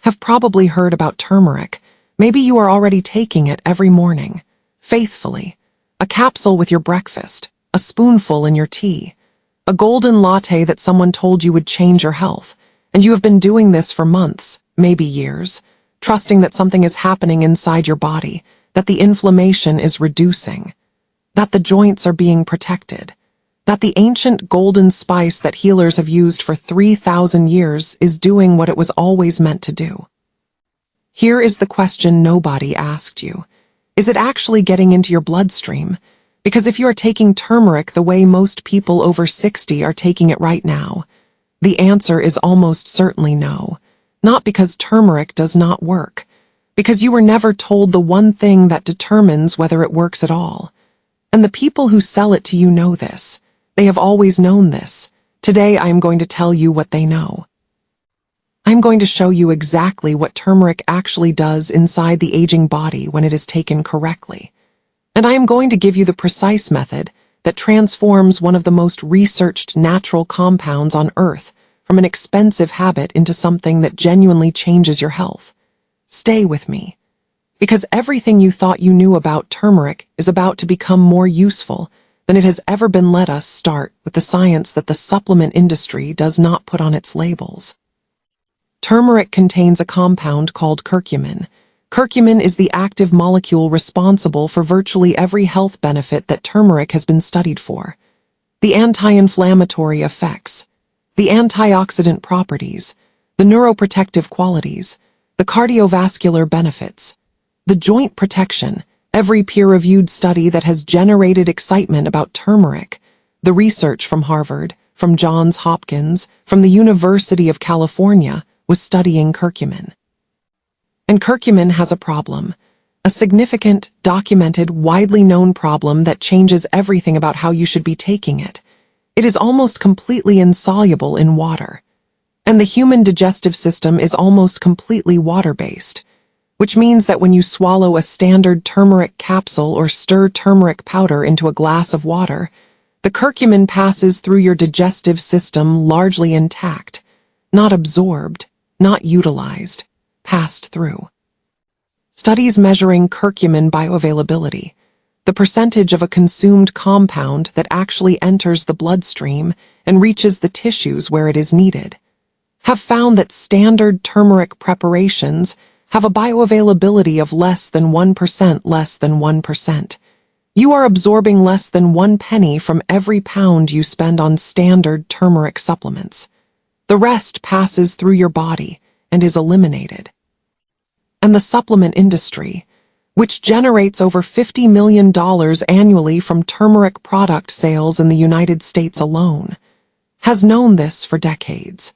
have probably heard about turmeric. Maybe you are already taking it every morning, faithfully. A capsule with your breakfast, a spoonful in your tea, a golden latte that someone told you would change your health, and you have been doing this for months, maybe years, trusting that something is happening inside your body, that the inflammation is reducing, that the joints are being protected, that the ancient golden spice that healers have used for 3,000 years is doing what it was always meant to do. Here is the question nobody asked you. Is it actually getting into your bloodstream? Because if you are taking turmeric the way most people over 60 are taking it right now, the answer is almost certainly no. Not because turmeric does not work, because you were never told the one thing that determines whether it works at all. And the people who sell it to you know this. They have always known this. Today I am going to tell you what they know. I'm going to show you exactly what turmeric actually does inside the aging body when it is taken correctly. And I am going to give you the precise method that transforms one of the most researched natural compounds on Earth from an expensive habit into something that genuinely changes your health. Stay with me, because everything you thought you knew about turmeric is about to become more useful than it has ever been. Let us start with the science that the supplement industry does not put on its labels. Turmeric contains a compound called curcumin. Curcumin is the active molecule responsible for virtually every health benefit that turmeric has been studied for. The anti-inflammatory effects, the antioxidant properties, the neuroprotective qualities, the cardiovascular benefits, the joint protection. Every peer-reviewed study that has generated excitement about turmeric, the research from Harvard, from Johns Hopkins, from the University of California, was studying curcumin. And curcumin has a problem, a significant, documented, widely known problem that changes everything about how you should be taking it. It is almost completely insoluble in water. And the human digestive system is almost completely water-based, which means that when you swallow a standard turmeric capsule or stir turmeric powder into a glass of water, the curcumin passes through your digestive system largely intact, not absorbed, not utilized, passed through. Studies measuring curcumin bioavailability, the percentage of a consumed compound that actually enters the bloodstream and reaches the tissues where it is needed, have found that standard turmeric preparations have a bioavailability of less than 1%. You are absorbing less than 1 penny from every pound you spend on standard turmeric supplements. The rest passes through your body and is eliminated. And the supplement industry, which generates over $50 million annually from turmeric product sales in the United States alone, has known this for decades.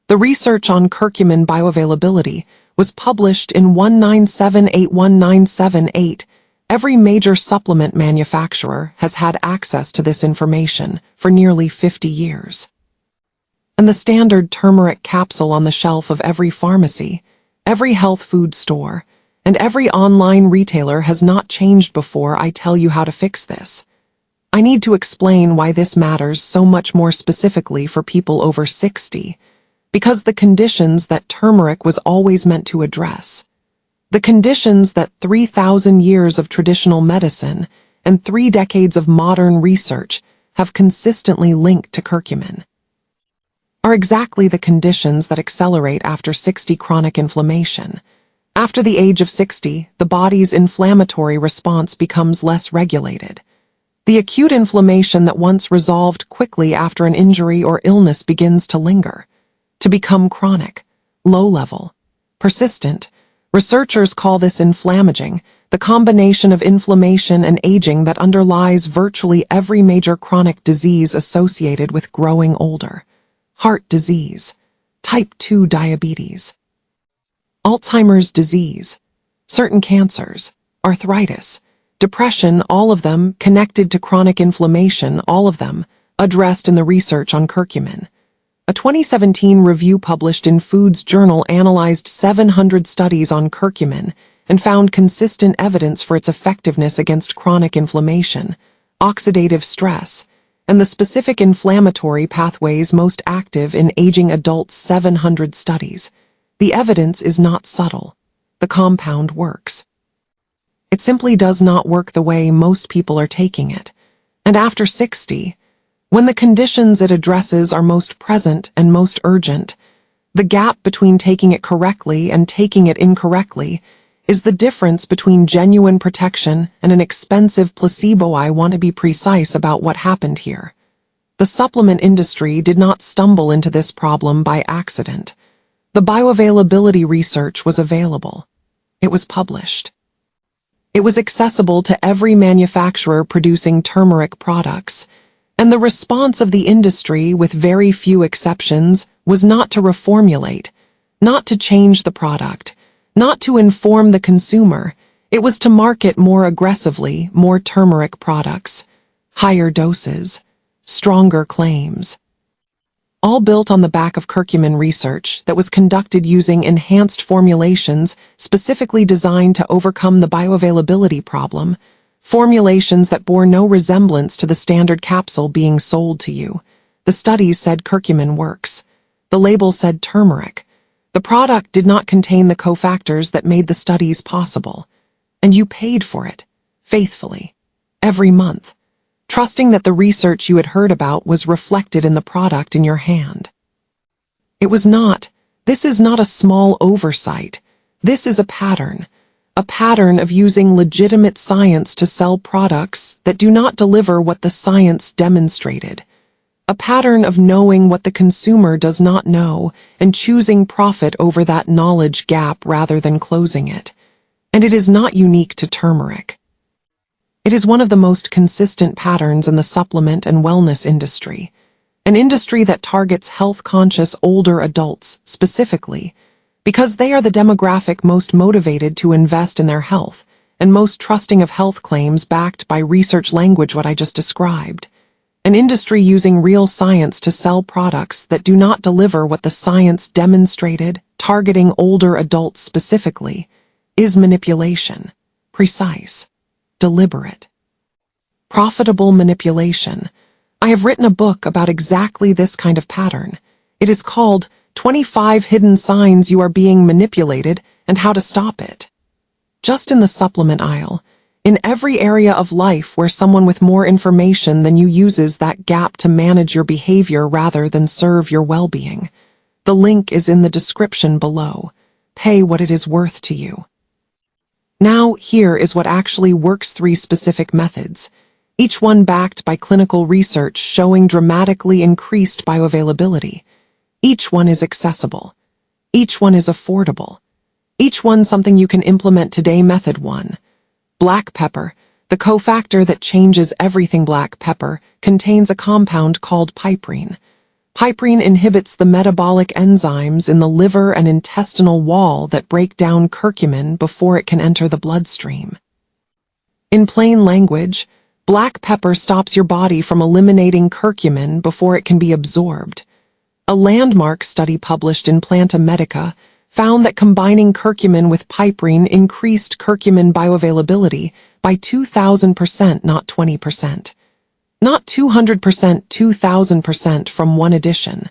The research on curcumin bioavailability was published in 197819778. Every major supplement manufacturer has had access to this information for nearly 50 years. And the standard turmeric capsule on the shelf of every pharmacy, every health food store, and every online retailer has not changed before I tell you how to fix this. I need to explain why this matters so much more specifically for people over 60, because the conditions that turmeric was always meant to address, the conditions that 3,000 years of traditional medicine and 3 decades of modern research have consistently linked to curcumin, are exactly the conditions that accelerate after 60 chronic inflammation. After the age of 60, the body's inflammatory response becomes less regulated. The acute inflammation that once resolved quickly after an injury or illness begins to linger, to become chronic, low-level, persistent. Researchers call this inflammaging, the combination of inflammation and aging that underlies virtually every major chronic disease associated with growing older. Heart disease, type 2 diabetes, Alzheimer's disease, certain cancers, arthritis, depression, all of them connected to chronic inflammation, all of them addressed in the research on curcumin. A 2017 review published in Foods Journal analyzed 700 studies on curcumin and found consistent evidence for its effectiveness against chronic inflammation, oxidative stress, and the specific inflammatory pathways most active in aging adults. 700 studies. The evidence is not subtle. The compound works. It simply does not work the way most people are taking it. And after 60, when the conditions it addresses are most present and most urgent, the gap between taking it correctly and taking it incorrectly is the difference between genuine protection and an expensive placebo. I want to be precise about what happened here. The supplement industry did not stumble into this problem by accident. The bioavailability research was available. It was published. It was accessible to every manufacturer producing turmeric products, and the response of the industry, with very few exceptions, was not to reformulate, not to change the product, not to inform the consumer. It was to market more aggressively more turmeric products, higher doses, stronger claims. All built on the back of curcumin research that was conducted using enhanced formulations specifically designed to overcome the bioavailability problem, formulations that bore no resemblance to the standard capsule being sold to you. The studies said curcumin works. The label said turmeric. The product did not contain the cofactors that made the studies possible. And you paid for it, faithfully, every month, trusting that the research you had heard about was reflected in the product in your hand. This is not a small oversight. This is a pattern of using legitimate science to sell products that do not deliver what the science demonstrated. A pattern of knowing what the consumer does not know and choosing profit over that knowledge gap rather than closing it. And it is not unique to turmeric. It is one of the most consistent patterns in the supplement and wellness industry, an industry that targets health-conscious older adults specifically, because they are the demographic most motivated to invest in their health and most trusting of health claims backed by research language. What I just described. An industry using real science to sell products that do not deliver what the science demonstrated, targeting older adults specifically, is manipulation. Precise. Deliberate. Profitable manipulation. I have written a book about exactly this kind of pattern. It is called 25 Hidden Signs You Are Being Manipulated and How to Stop It. Just in the supplement aisle, in every area of life where someone with more information than you uses that gap to manage your behavior rather than serve your well-being. The link is in the description below. Pay what it is worth to you. Now, here is what actually works: 3 specific methods, each one backed by clinical research showing dramatically increased bioavailability. Each one is accessible. Each one is affordable. Each one something you can implement today. Method 1. Black pepper, the cofactor that changes everything. Black pepper contains a compound called piperine. Piperine inhibits the metabolic enzymes in the liver and intestinal wall that break down curcumin before it can enter the bloodstream. In plain language, black pepper stops your body from eliminating curcumin before it can be absorbed. A landmark study published in Planta Medica found that combining curcumin with piperine increased curcumin bioavailability by 2,000%, not 20%. Not 200%, 2,000% from one addition.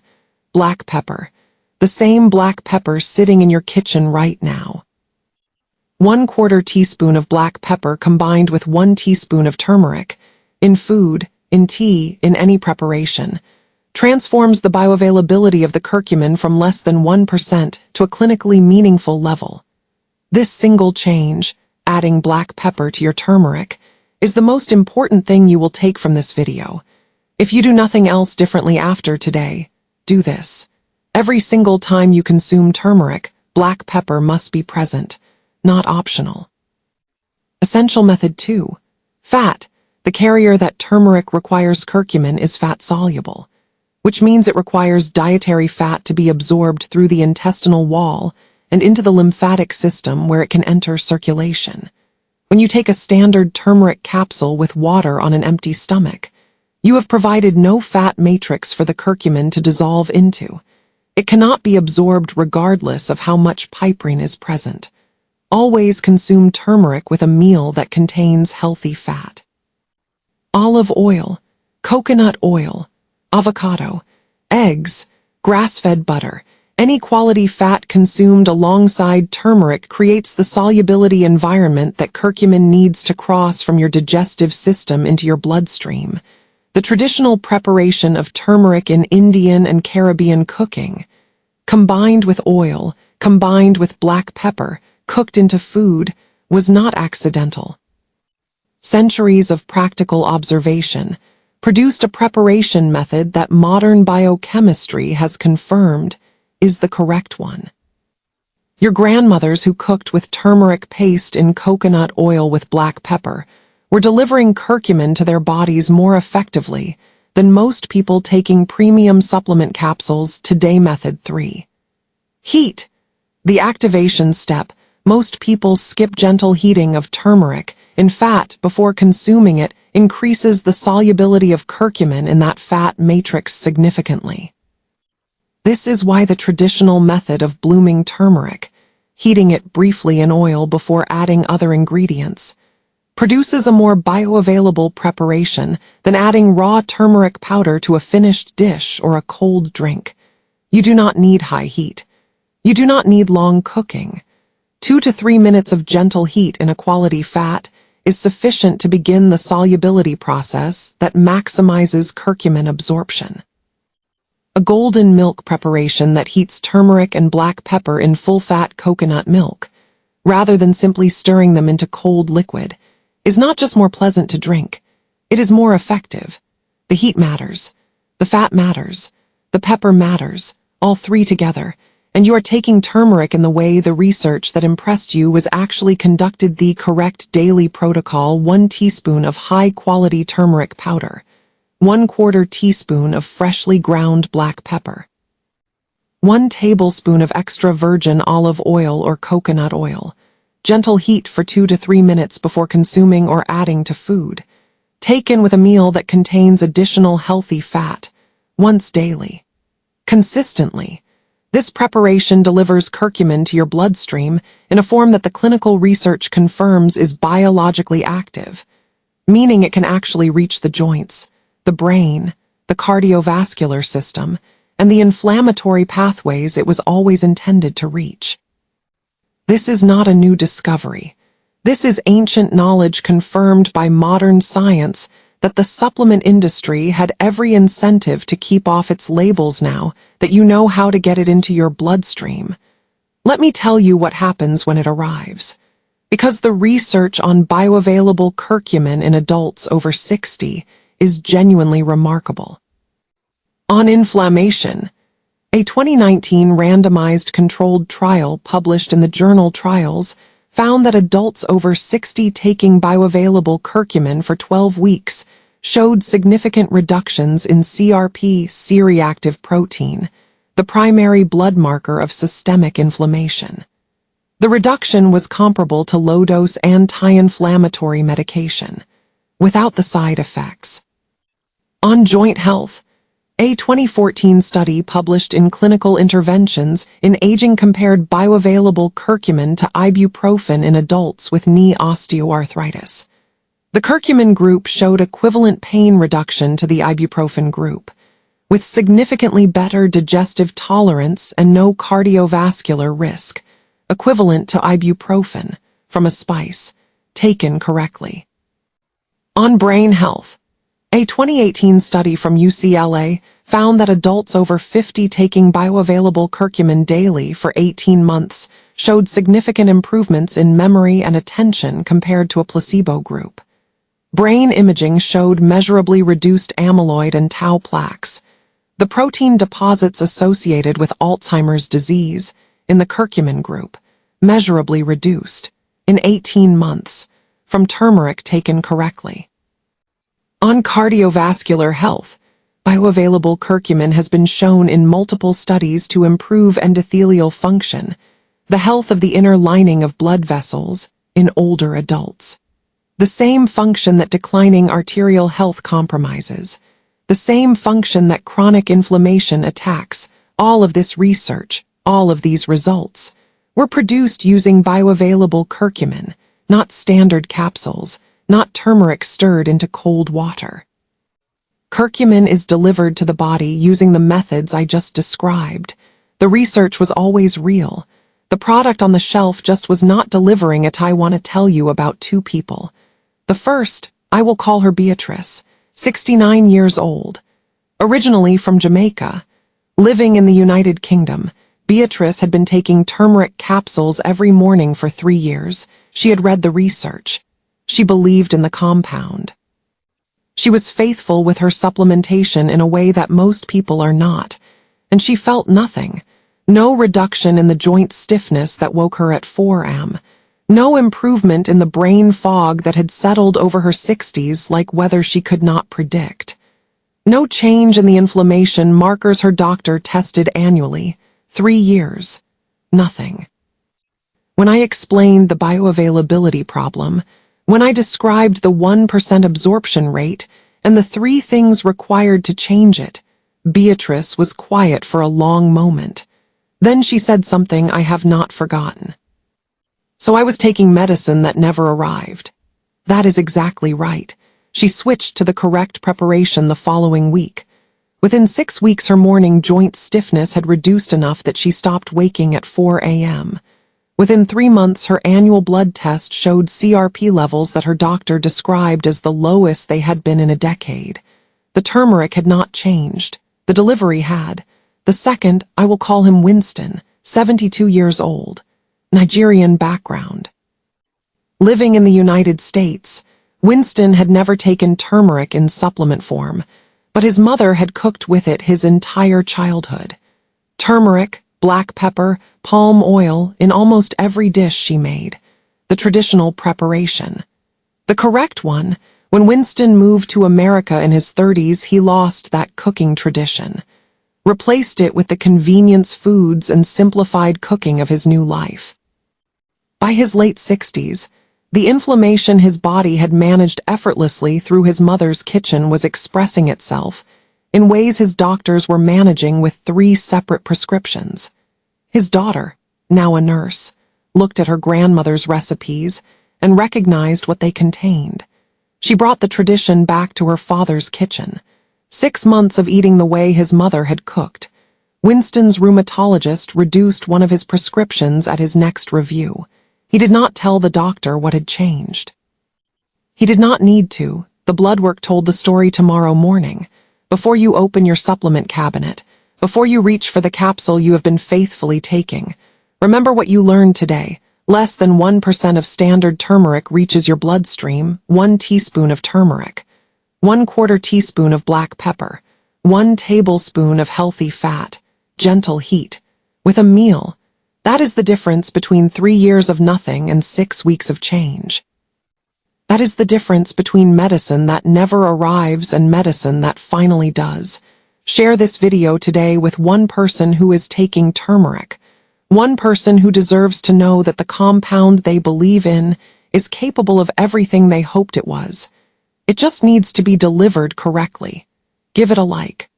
Black pepper. The same black pepper sitting in your kitchen right now. 1/4 teaspoon of black pepper combined with 1 teaspoon of turmeric, in food, in tea, in any preparation, transforms the bioavailability of the curcumin from less than 1% to a clinically meaningful level. This single change, adding black pepper to your turmeric, is the most important thing you will take from this video. If you do nothing else differently after today, do this. Every single time you consume turmeric, black pepper must be present, not optional. Essential method 2. Fat. The carrier that turmeric requires. Curcumin is fat-soluble, which means it requires dietary fat to be absorbed through the intestinal wall and into the lymphatic system where it can enter circulation. When you take a standard turmeric capsule with water on an empty stomach, you have provided no fat matrix for the curcumin to dissolve into. It cannot be absorbed regardless of how much piperine is present. Always consume turmeric with a meal that contains healthy fat. Olive oil, coconut oil, avocado, eggs, grass-fed butter, Any quality fat consumed alongside turmeric creates the solubility environment that curcumin needs to cross from your digestive system into your bloodstream. The traditional preparation of turmeric in Indian and Caribbean cooking, combined with oil, combined with black pepper, cooked into food, was not accidental. Centuries of practical observation produced a preparation method that modern biochemistry has confirmed is the correct one. Your grandmothers who cooked with turmeric paste in coconut oil with black pepper were delivering curcumin to their bodies more effectively than most people taking premium supplement capsules today. Method 3. Heat. The activation step. Most people skip gentle heating of turmeric in fat before consuming it increases the solubility of curcumin in that fat matrix significantly. This is why the traditional method of blooming turmeric, heating it briefly in oil before adding other ingredients, produces a more bioavailable preparation than adding raw turmeric powder to a finished dish or a cold drink. You do not need high heat. You do not need long cooking. 2 to 3 minutes of gentle heat in a quality fat is sufficient to begin the solubility process that maximizes curcumin absorption. A golden milk preparation that heats turmeric and black pepper in full-fat coconut milk, rather than simply stirring them into cold liquid, is not just more pleasant to drink, it is more effective. The heat matters, the fat matters, the pepper matters, all three together, and you are taking turmeric in the way the research that impressed you was actually conducted. The correct daily protocol: 1 teaspoon of high-quality turmeric powder, 1/4 teaspoon of freshly ground black pepper, 1 tablespoon of extra virgin olive oil or coconut oil. Gentle heat for 2 to 3 minutes before consuming or adding to food. Taken with a meal that contains additional healthy fat, once daily. Consistently, this preparation delivers curcumin to your bloodstream in a form that the clinical research confirms is biologically active, meaning it can actually reach the joints, the brain, the cardiovascular system, and the inflammatory pathways it was always intended to reach. This is not a new discovery. This is ancient knowledge confirmed by modern science that the supplement industry had every incentive to keep off its labels now that you know how to get it into your bloodstream. Let me tell you what happens when it arrives. Because the research on bioavailable curcumin in adults over 60 is genuinely remarkable. On inflammation, a 2019 randomized controlled trial published in the journal Trials found that adults over 60 taking bioavailable curcumin for 12 weeks showed significant reductions in CRP, C-reactive protein, the primary blood marker of systemic inflammation. The reduction was comparable to low-dose anti-inflammatory medication, without the side effects. On joint health, a 2014 study published in Clinical Interventions in Aging compared bioavailable curcumin to ibuprofen in adults with knee osteoarthritis. The curcumin group showed equivalent pain reduction to the ibuprofen group, with significantly better digestive tolerance and no cardiovascular risk, equivalent to ibuprofen from a spice, taken correctly. On brain health, a 2018 study from UCLA found that adults over 50 taking bioavailable curcumin daily for 18 months showed significant improvements in memory and attention compared to a placebo group. Brain imaging showed measurably reduced amyloid and tau plaques, the protein deposits associated with Alzheimer's disease, in the curcumin group, measurably reduced, in 18 months, from turmeric taken correctly. On cardiovascular health, bioavailable curcumin has been shown in multiple studies to improve endothelial function, the health of the inner lining of blood vessels, in older adults. The same function that declining arterial health compromises, the same function that chronic inflammation attacks. All of this research, all of these results, were produced using bioavailable curcumin, not standard capsules, not turmeric stirred into cold water. Curcumin is delivered to the body using the methods I just described. The research was always real. The product on the shelf just was not delivering it. I want to tell you about two people. The first, I will call her Beatrice, 69 years old. Originally from Jamaica, living in the United Kingdom, Beatrice had been taking turmeric capsules every morning for 3 years. She had read the research. She believed in the compound. She was faithful with her supplementation in a way that most people are not, and she felt nothing. No reduction in the joint stiffness that woke her at 4 a.m. No improvement in the brain fog that had settled over her 60s like weather she could not predict. No change in the inflammation markers her doctor tested annually. 3 years. Nothing. When I explained the bioavailability problem, when I described the 1% absorption rate and the 3 things required to change it, Beatrice was quiet for a long moment. Then she said something I have not forgotten. So I was taking medicine that never arrived. That is exactly right. She switched to the correct preparation the following week. Within 6 weeks, her morning joint stiffness had reduced enough that she stopped waking at 4 a.m. Within 3 months, her annual blood test showed CRP levels that her doctor described as the lowest they had been in a decade. The turmeric had not changed. The delivery had. The second, I will call him Winston, 72 years old, Nigerian background. Living in the United States, Winston had never taken turmeric in supplement form, but his mother had cooked with it his entire childhood. Turmeric, black pepper, palm oil in almost every dish she made. The traditional preparation. The correct one, when Winston moved to America in his 30s, he lost that cooking tradition. Replaced it with the convenience foods and simplified cooking of his new life. By his late 60s, the inflammation his body had managed effortlessly through his mother's kitchen was expressing itself in ways his doctors were managing with 3 separate prescriptions. His daughter, now a nurse, looked at her grandmother's recipes and recognized what they contained. She brought the tradition back to her father's kitchen. 6 months of eating the way his mother had cooked. Winston's rheumatologist reduced one of his prescriptions at his next review. He did not tell the doctor what had changed. He did not need to. The blood work told the story tomorrow morning. Before you open your supplement cabinet, before you reach for the capsule you have been faithfully taking, remember what you learned today. Less than 1% of standard turmeric reaches your bloodstream. 1 teaspoon of turmeric. 1/4 teaspoon of black pepper, 1 tablespoon of healthy fat, gentle heat. With a meal, that is the difference between 3 years of nothing and 6 weeks of change. That is the difference between medicine that never arrives and medicine that finally does. Share this video today with one person who is taking turmeric, one person who deserves to know that the compound they believe in is capable of everything they hoped it was. It just needs to be delivered correctly. Give it a like.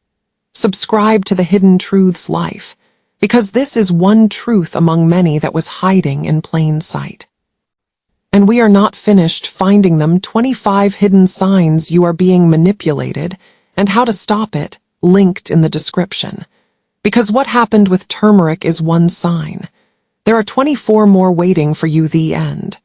Subscribe to the Hidden Truths Life, because this is one truth among many that was hiding in plain sight. And we are not finished finding them. 25 hidden signs you are being manipulated and how to stop it, linked in the description. Because what happened with turmeric is one sign. There are 24 more waiting for you. The end.